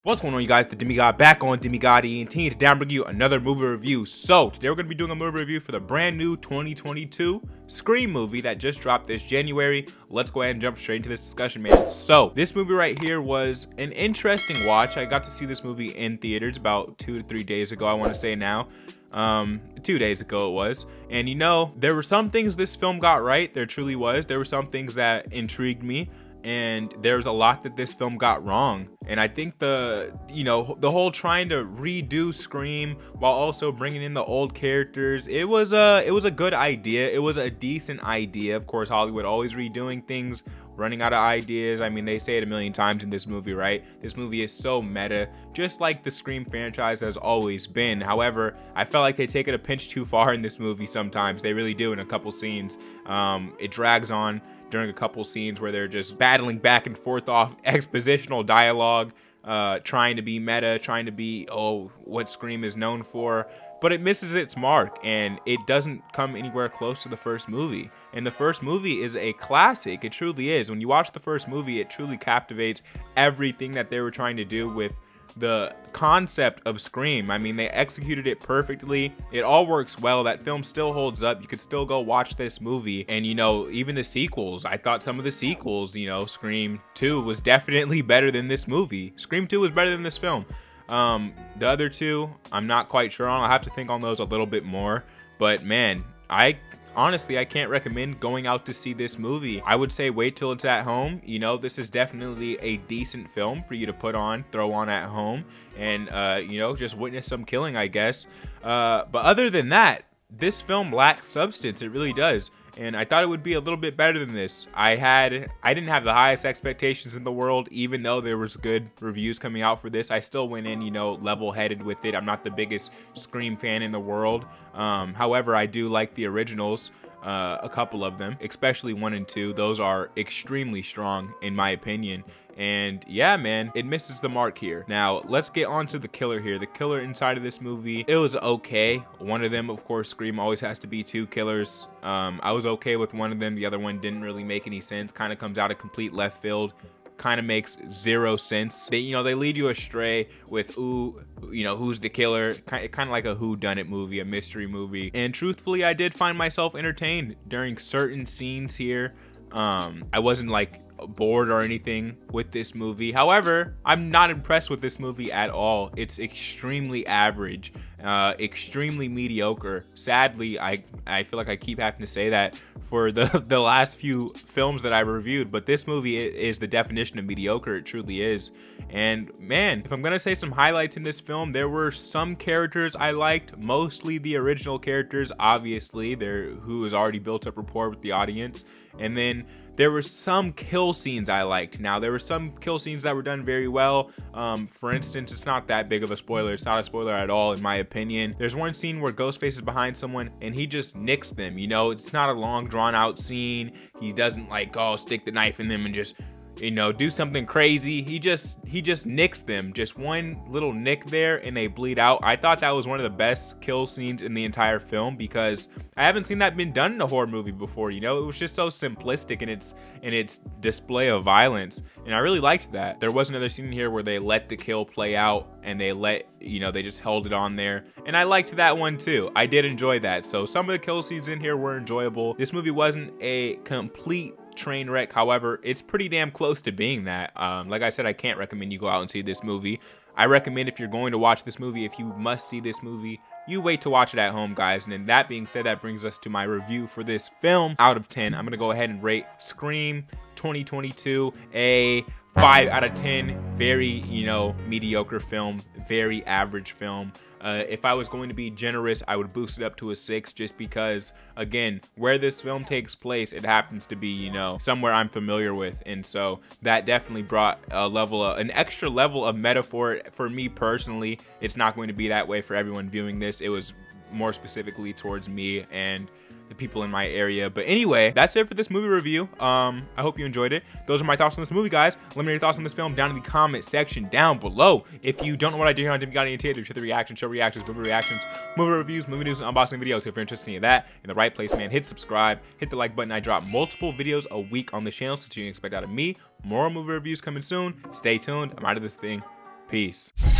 What's going on, you guys? The Demigod back on Demigod ENT to bring you another movie review. So today we're going to be doing a movie review for the brand new 2022 Scream movie that just dropped this January. Let's go ahead and jump straight into this discussion, man. So this movie right here was an interesting watch. I got to see this movie in theaters about 2 to 3 days ago, I want to say now. 2 days ago it was, and you know, there were some things this film got right. There truly was. There were some things that intrigued me, and there's a lot that this film got wrong. And I think the whole trying to redo Scream while also bringing in the old characters, it was a good idea. It was a decent idea. Of course, Hollywood always redoing things, running out of ideas. I mean, they say it a million times in this movie, right? This movie is so meta, just like the Scream franchise has always been. However, I felt like they take it a pinch too far in this movie sometimes. They really do in a couple scenes. It drags on during a couple scenes where they're just battling back and forth off expositional dialogue, trying to be meta, trying to be, what Scream is known for, but it misses its mark, and it doesn't come anywhere close to the first movie. And the first movie is a classic. It truly is. When you watch the first movie, it truly captivates everything that they were trying to do with the concept of Scream. I mean, they executed it perfectly. It all works well. That film still holds up. You could still go watch this movie. And you know, even the sequels, I thought some of the sequels, you know, Scream 2 was definitely better than this movie. Scream 2 was better than this film. The other two, I'm not quite sure on. I'll have to think on those a little bit more. But man, honestly, I can't recommend going out to see this movie. I would say wait till it's at home. You know, this is definitely a decent film for you to put on, throw on at home, and you know, just witness some killing, I guess. But other than that, this film lacks substance. It really does. And I thought it would be a little bit better than this. I didn't have the highest expectations in the world, even though there was good reviews coming out for this. I still went in, you know, level-headed with it. I'm not the biggest Scream fan in the world. However, I do like the originals, a couple of them, especially 1 and 2. Those are extremely strong, in my opinion. And yeah, man, it misses the mark here. Now, let's get on to the killer here. The killer inside of this movie, it was okay. One of them, of course, Scream always has to be 2 killers. I was okay with one of them. The other one didn't really make any sense. Kind of comes out of complete left field. Kind of makes 0 sense. They lead you astray with, ooh, you know, who's the killer? Kind of like a whodunit movie, a mystery movie. And truthfully, I did find myself entertained during certain scenes here. I wasn't like bored or anything with this movie. However, I'm not impressed with this movie at all. It's extremely average, extremely mediocre. Sadly, I feel like I keep having to say that for the last few films that I reviewed, but this movie is the definition of mediocre. It truly is. And man, if I'm gonna say some highlights in this film, there were some characters I liked, mostly the original characters, obviously, who has already built up rapport with the audience. And then there were some kill scenes I liked. Now, there were some kill scenes that were done very well. For instance, it's not that big of a spoiler. It's not a spoiler at all, in my opinion. There's one scene where Ghostface is behind someone and he just nicks them. You know, it's not a long, drawn-out scene. He doesn't like, oh, stick the knife in them and just, you know, do something crazy. He just nicks them. Just one little nick there and they bleed out. I thought that was one of the best kill scenes in the entire film because I haven't seen that been done in a horror movie before. You know, it was just so simplistic in its display of violence, and I really liked that. There was another scene here where they let the kill play out and they just held it on there, and I liked that one too. I did enjoy that. So some of the kill scenes in here were enjoyable. This movie wasn't a complete train wreck. However, it's pretty damn close to being that. Like I said, I can't recommend you go out and see this movie. I recommend if you're going to watch this movie, if you must see this movie, you wait to watch it at home, guys. And then that being said, that brings us to my review for this film. Out of 10, I'm gonna go ahead and rate Scream 2022 a 5 out of 10. Very, you know, mediocre film, very average film. If I was going to be generous, I would boost it up to a 6 just because, again, where this film takes place, it happens to be, you know, somewhere I'm familiar with. And so that definitely brought an extra level of metaphor for me personally. It's not going to be that way for everyone viewing this. It was more specifically towards me and the people in my area. But anyway, that's it for this movie review. I hope you enjoyed it. Those are my thoughts on this movie, guys. Let me know your thoughts on this film down in the comment section down below. If you don't know what I do here on Demigod ENT, I do the reactions, show reactions, movie reviews, movie news, and unboxing videos. If you're interested in any of that, in the right place, man, hit subscribe, hit the like button. I drop multiple videos a week on the channel, so you can expect out of me more movie reviews coming soon. Stay tuned. I'm out of this thing. Peace.